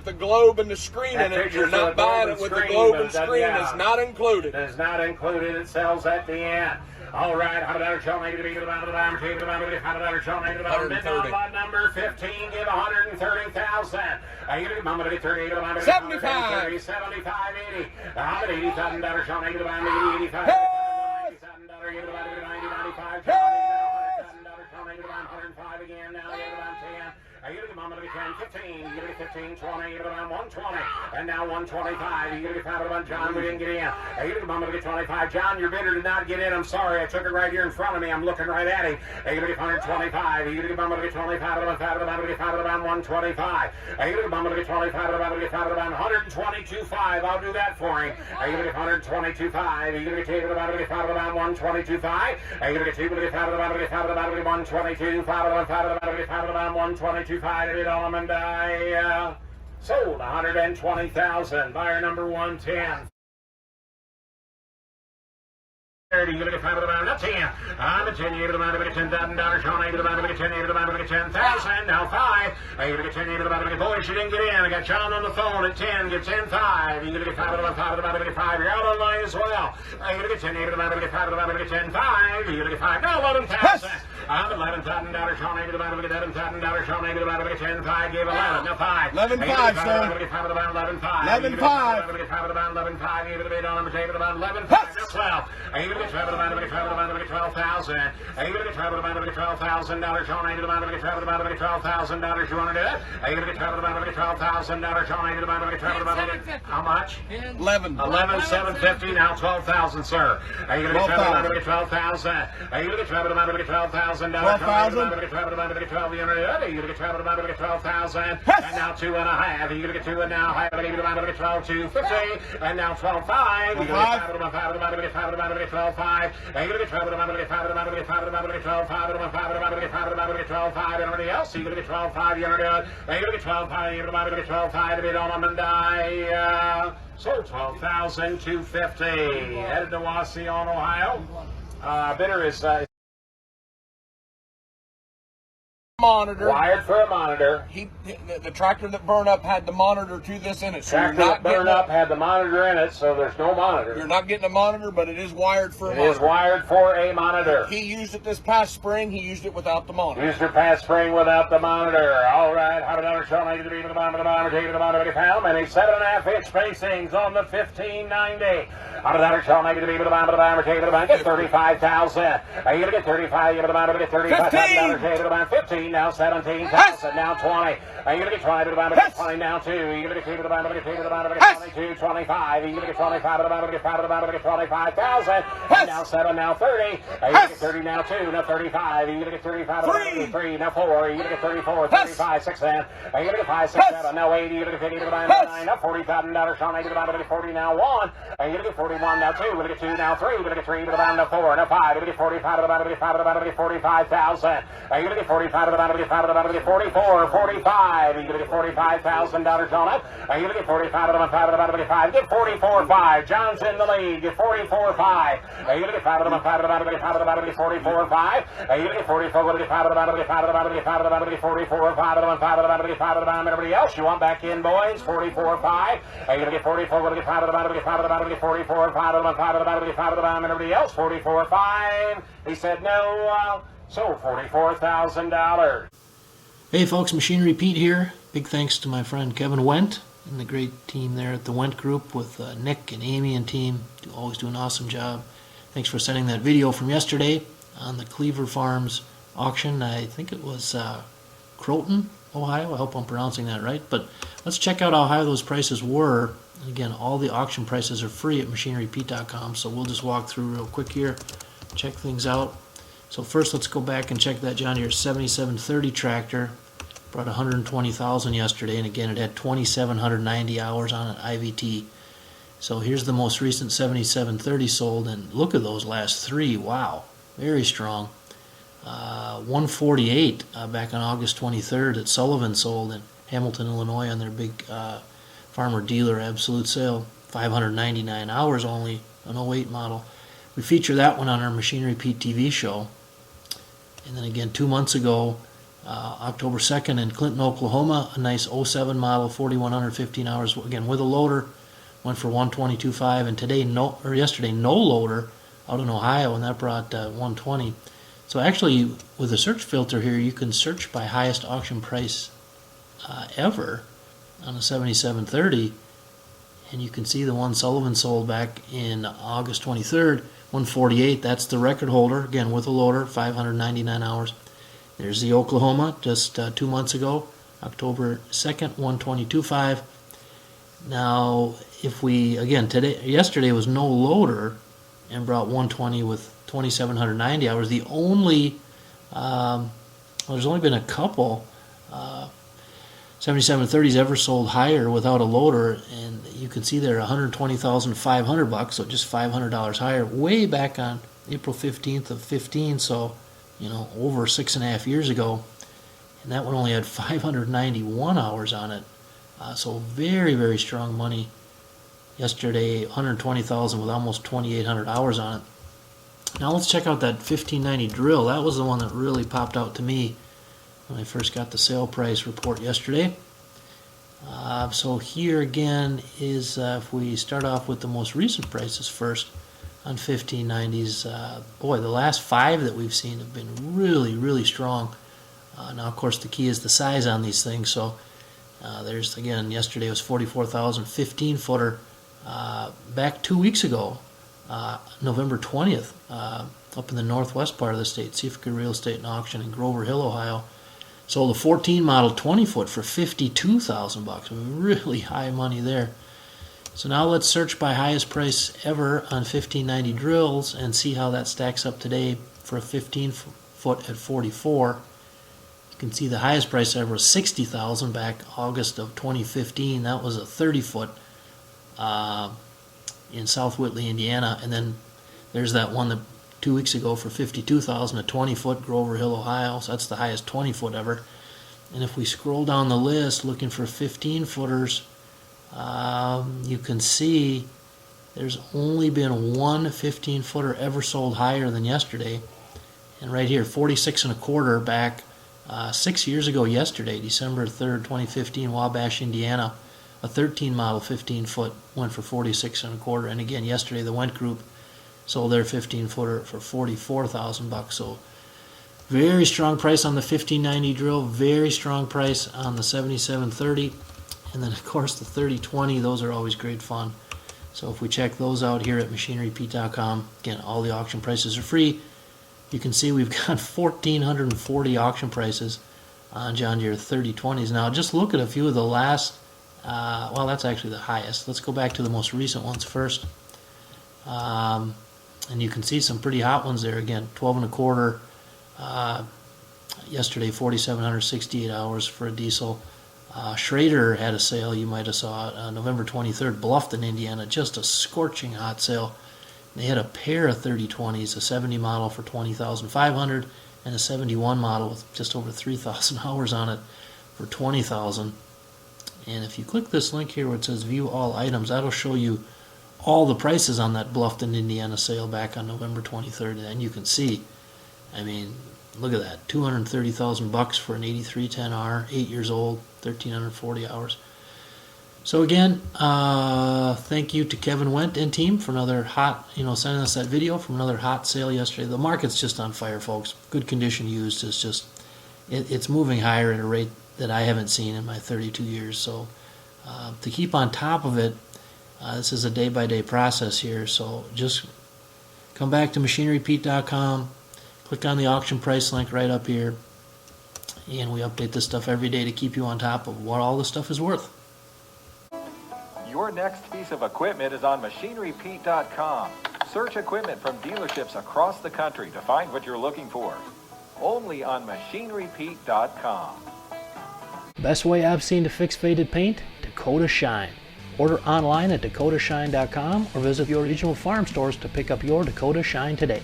the globe and the screen in it. You're not buying it with the globe and screen. It's not included. It's not included. It sells at the end. All right, $100 show negative to the $100 show negative number 15, give 130,000. You get mama to 30, 75, 75, 80. $180,000 show negative 85. Give it about 90, 95. $100,000 show negative 105 again. Now you get about 10. You get mama to 10, 15. You get 15, 20. You get about 120. And now 125. You get about John. We didn't get in. You get mama to 25. John, your bidder did not get in. I'm sorry. I took it right here in front of me. I'm looking right at him. You get 125. You get mama to 25. About 125. You get mama to 25. About 122.5. I'll do that for him. You get 122.5. You get about 122.5. You get about 122. About 122. And I sold 120,000. Buyer number 110. You get a $10. I'm a 10. You get about $10,000. Sean, you get about 10. You get about 10,000. Now 5. You get 10. You get about boy, she didn't get in. I got John on the phone at 10. Get 10, 5. You get 5 about 5. You're out online as well. You get 10. You get about 10, 5. You get 5. Now 11,000. I'm $11,000. Sean, you get about $11,000. Sean, you get about 10, 5. Gave 11. Now 5. 11.5, sir. 11.5. 11.5. 11.5. You get a bid on the about 11.5. 12. You get travel about $12,000. You get travel about $12,000. Sean, you get travel about $12,000. You want to do it? You get travel about $12,000. Sean, you get travel about how much? 11,750. Now 12,000, sir. You get travel about $12,000. You get travel about $12,000. 12,000. You get travel about $12,000. You get travel about $12,000. And now 2.5. You get 2.5. You get about $12,250. And now 12,500. You get travel about $12,500. And you're going to get travel about $12,500. Everybody else, you're going to get 12,500. You're going to get 12,500. You're going to get 12,500. Bid on them and die. Sold 12,250. Headed to Wasion, Ohio. Bidder is monitor. Wired for a monitor. The tractor that burned up had the monitor to this in it. So Tractor that burned up had the monitor in it, so there's no monitor. You're not getting a monitor, but it is wired for a monitor. It is wired for a monitor. He used it this past spring. He used it without the monitor. Used it past spring without the monitor. All right, $100 show negative to the monitor, take the monitor, pound, and a 7.5-inch spacings on the 1590. $100 show negative to the monitor, take the monitor, get 35,000. Are you going to get 35? You get 35,000. Take the monitor, 15. Now 17,000. Now 20. Are you going to get 20 to the bottom? 20 now 2. You're going to get 2 to the bottom. Get 2 to the bottom. Get 22, 25. You're going to get 25 to the bottom. Get 5 to the bottom. Get 25,000. Now 7. Now 30. Are you going to get 30 now 2? Now 35. You're going to get 35 to the bottom. 3. Now 4. You're going to get 34. 35. 6 then. Are you going to get 5, 6, 7. Now 80. You're going to get 50 to the bottom. 9. Now $40,000. Sean, 80 to the bottom. Get 40 now 1. Are you going to get 41 now 2? You're going to get 2 now 3. You're going to get 3 to the bottom. Now 4. Now 5. You're going to get 45 to the bottom. Get 5 to the bottom. Get 45,000. Are you going to get 45 to the bottom? Get 5 to the bottom. Get 44. 45. You're going to get $45,000 on it. Are you going to get 45 to the bottom? 5 to the bottom. Get 5. Get 44.5. John's in the lead. Get 44.5. Are you going to get 5 to the bottom? 5 to the bottom. Get 5 to the bottom. Get 44.5. Are you going to get 44? Going to get 5 to the bottom. Get 5 to the bottom. Get 5 to the bottom. Get 44. 5 to the bottom. 5 to the bottom. Get 5 to the bottom. Everybody else, you want back in, boys? 44.5. Are you going to get 44? Going to get 5 to the bottom. Get 5 to the bottom. Get 44. 5 to the bottom. 5 to the bottom. Get 5 to the bottom. Everybody else, 44.5. He said no. So $44,000. Hey folks, Machinery Pete here. Big thanks to my friend Kevin Wendt and the great team there at the Wendt Group with Nick and Amy and team. Always do an awesome job. Thanks for sending that video from yesterday on the Cleaver Farms auction. I think it was Croton, Ohio. I hope I'm pronouncing that right. But let's check out how high those prices were. And again, all the auction prices are free at machinerypete.com, so we'll just walk through real quick here, check things out. So first let's go back and check that John Deere 7730 tractor. Brought 120,000 yesterday, and again it had 2,790 hours on it, IVT. So here's the most recent 7730 sold, and look at those last three. Wow, very strong. 148 back on August 23rd at Sullivan sold in Hamilton, Illinois on their big farmer dealer absolute sale. 599 hours only, an 08 model. We feature that one on our Machinery Pete TV show. And then again, 2 months ago, October 2nd in Clinton, Oklahoma, a nice 07 model, 4,115 hours, again with a loader, went for 122.5. And yesterday, no loader out in Ohio, and that brought 120. So actually, with the search filter here, you can search by highest auction price ever on the 7730, and you can see the one Sullivan sold back in August 23rd, 148. That's the record holder, again with a loader, 599 hours. There's the Oklahoma, just 2 months ago, October 2nd, 122.5. Now, if we, again, yesterday was no loader and brought 120 with 2,790 hours. The only, there's only been a couple 7730s ever sold higher without a loader, and you can see they're $120,500, so just $500 higher, way back on April 15th of 15, so over 6.5 years ago, and that one only had 591 hours on it. So very, very strong money. Yesterday, 120,000 with almost 2,800 hours on it. Now let's check out that 1590 drill. That was the one that really popped out to me when I first got the sale price report yesterday. So here again is, if we start off with the most recent prices first on 1590s, boy, the last 5 that we've seen have been really, really strong. Now, of course, the key is the size on these things. So there's, again, yesterday was 44,000, 15-footer. Back 2 weeks ago, November 20th, up in the northwest part of the state, Seaforth Real Estate and Auction in Grover Hill, Ohio, sold a 14 model 20-foot for $52,000. Really high money there. So now let's search by highest price ever on 1590 drills and see how that stacks up today for a 15-foot at 44. You can see the highest price ever was $60,000 back August of 2015. That was a 30-foot in South Whitley, Indiana, and then there's that one that 2 weeks ago for $52,000, a 20-foot, Grover Hill, Ohio. So that's the highest 20-foot ever. And if we scroll down the list looking for 15-footers, you can see there's only been one 15-footer ever sold higher than yesterday. And right here, 46 1/4 back 6 years ago yesterday, December 3rd, 2015, Wabash, Indiana. A 13 model 15-foot went for 46 1/4. And again, yesterday the Wendt Group sold their 15-footer for $44,000. So very strong price on the 1590 drill, very strong price on the 7730. And then, of course, the 3020, those are always great fun. So if we check those out here at machinerypete.com, again, all the auction prices are free. You can see we've got 1,440 auction prices on John Deere 3020s. Now, just look at a few of the last, well, that's actually the highest. Let's go back to the most recent ones first. And you can see some pretty hot ones there. Again, 12 1/4. Yesterday, 4,768 hours for a diesel. Schrader had a sale, you might have saw it, November 23rd, Bluffton, Indiana, just a scorching hot sale. They had a pair of 3020s, a 70 model for $20,500 and a 71 model with just over 3,000 hours on it for $20,000. And if you click this link here where it says view all items, that'll show you all the prices on that Bluffton, Indiana sale back on November 23rd. And you can see, I mean, look at that, $230,000 for an 8310R, 8 years old, 1,340 hours. So again, thank you to Kevin Wendt and team for another hot, sending us that video from another hot sale yesterday. The market's just on fire, folks. Good condition used is just, it's moving higher at a rate that I haven't seen in my 32 years. So to keep on top of it, this is a day-by-day process here. So just come back to machinerypete.com. Click on the auction price link right up here, and we update this stuff every day to keep you on top of what all this stuff is worth. Your next piece of equipment is on machinerypete.com. Search equipment from dealerships across the country to find what you're looking for. Only on machinerypete.com. Best way I've seen to fix faded paint? Dakota Shine. Order online at dakotashine.com or visit your regional farm stores to pick up your Dakota Shine today.